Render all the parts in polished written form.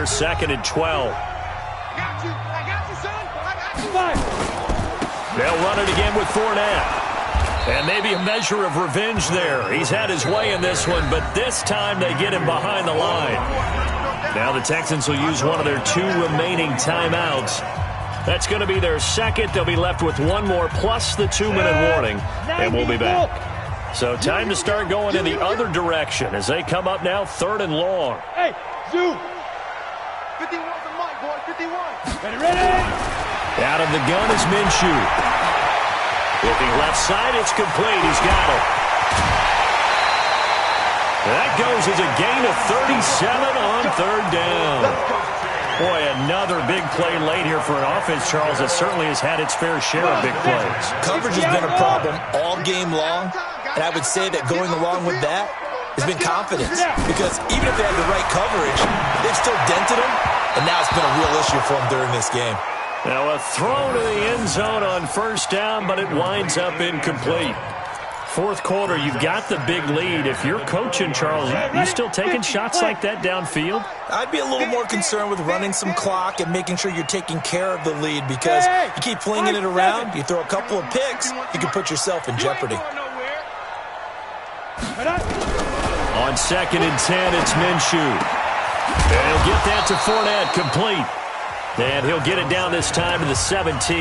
here, 2nd and 12. They'll run it again with Fournette. And maybe a measure of revenge there. He's had his way in this one, but this time they get him behind the line. Now the Texans will use one of their 2 remaining timeouts. That's going to be their second. They'll be left with one more plus the 2-minute warning, and we'll be back. So time to start going in the other direction as they come up now 3rd and long. Hey, Zoo. 51's the mic, boy. 51. Ready? Out of the gun is Minshew. Looking left side, it's complete. He's got it. That goes as a gain of 37 on 3rd down. Boy, another big play late here for an offense, Charles, that certainly has had its fair share of big plays. Coverage has been a problem all game long, and I would say that going along with that has been confidence. Because even if they had the right coverage, they've still dented them, and now it's been a real issue for them during this game. Now a throw to the end zone on 1st down, but it winds up incomplete. 4th quarter, you've got the big lead. If you're coaching, Charles, you still taking shots like that downfield? I'd be a little more concerned with running some clock and making sure you're taking care of the lead, because you keep flinging it around, you throw a couple of picks, you can put yourself in jeopardy. On 2nd and 10, it's Minshew. And he'll get that to Fournette, complete. And he'll get it down this time to the 17.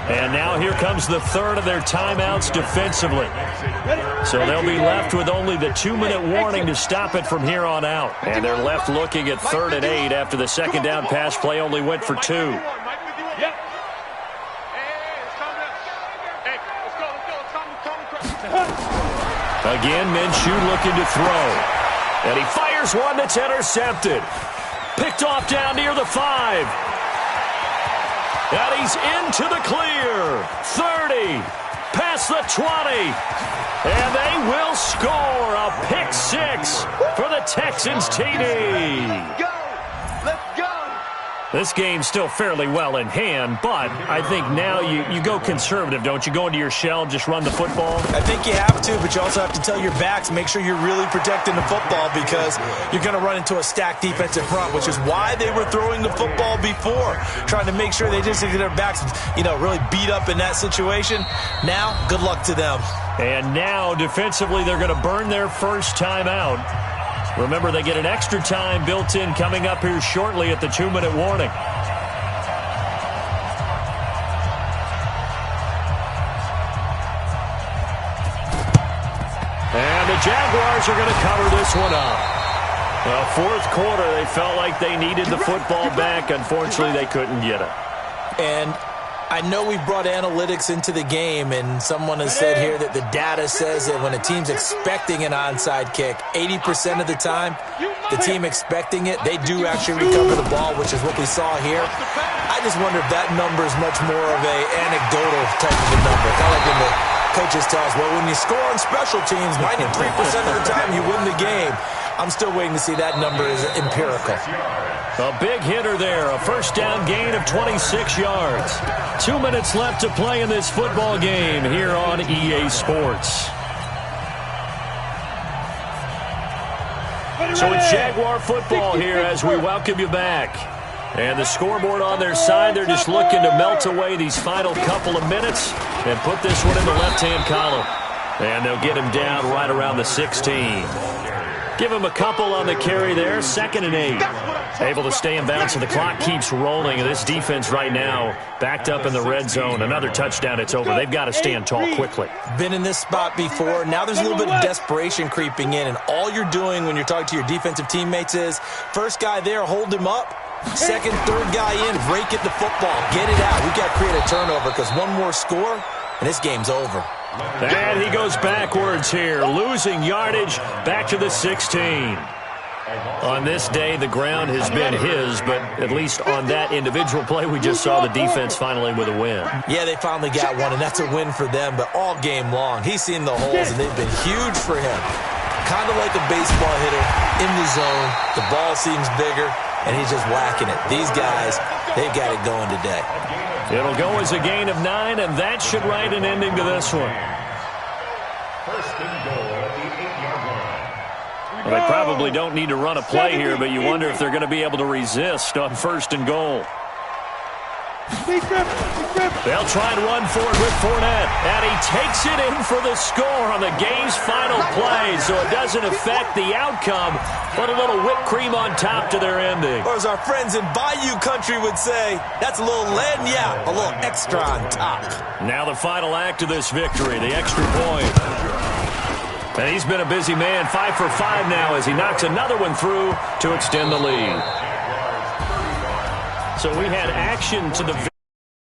And now here comes the 3rd of their timeouts defensively. So they'll be left with only the 2-minute warning to stop it from here on out. And they're left looking at 3rd and 8 after the 2nd down pass play only went for 2. Again, Minshew looking to throw. And he fires one that's intercepted. Picked off down near the 5. And he's into the clear. 30. Past the 20. And they will score a pick 6 for the Texans TD. Let's go. Let's go. This game's still fairly well in hand, but I think now you go conservative, don't you? Go into your shell, just run the football? I think you have to, but you also have to tell your backs, make sure you're really protecting the football, because you're going to run into a stacked defensive front, which is why they were throwing the football before, trying to make sure they just get their backs, really beat up in that situation. Now, good luck to them. And now, defensively, they're going to burn their first timeout. Remember, they get an extra time built in coming up here shortly at the 2-minute warning. And the Jaguars are going to cover this one up. Well, 4th quarter, they felt like they needed the football back. Unfortunately, they couldn't get it. And I know we brought analytics into the game, and someone has said here that the data says that when a team's expecting an onside kick, 80% of the time, the team expecting it, they do actually recover the ball, which is what we saw here. I just wonder if that number is much more of an anecdotal type of a number. Kind of like when the coaches tell us, well, when you score on special teams, 93% of the time you win the game. I'm still waiting to see that number is empirical. A big hitter there, a 1st down gain of 26 yards. 2 minutes left to play in this football game here on EA Sports. So it's Jaguar football here as we welcome you back. And the scoreboard on their side, they're just looking to melt away these final couple of minutes and put this one in the left-hand column. And they'll get him down right around the 16. Give him a couple on the carry there, 2nd and 8. Able to stay in bounds, and the clock keeps rolling. This defense right now backed up in the red zone. Another touchdown, it's over. They've got to stand tall quickly. Been in this spot before. Now there's a little bit of desperation creeping in, and all you're doing when you're talking to your defensive teammates is, first guy there, hold him up. 2nd, 3rd guy in, rake at the football. Get it out. We've got to create a turnover, because one more score, and this game's over. And he goes backwards here, losing yardage back to the 16. On this day, the ground has been his, but at least on that individual play, we just saw the defense finally with a win. Yeah, they finally got one, and that's a win for them, but all game long, he's seen the holes, and they've been huge for him. Kind of like a baseball hitter in the zone. The ball seems bigger, and he's just whacking it. These guys, they've got it going today. It'll go as a gain of 9, and that should write an ending to this one. Well, they probably don't need to run a play here, but you wonder if they're going to be able to resist on 1st and goal. They'll try and run forward with Fournette, and he takes it in for the score on the game's final play, so it doesn't affect the outcome, but a little whipped cream on top to their ending. Or as our friends in Bayou Country would say, that's a little lagniappe, a little extra on top. Now the final act of this victory, the extra point. And he's been a busy man, 5 for 5 now as he knocks another one through to extend the lead. So we had action to the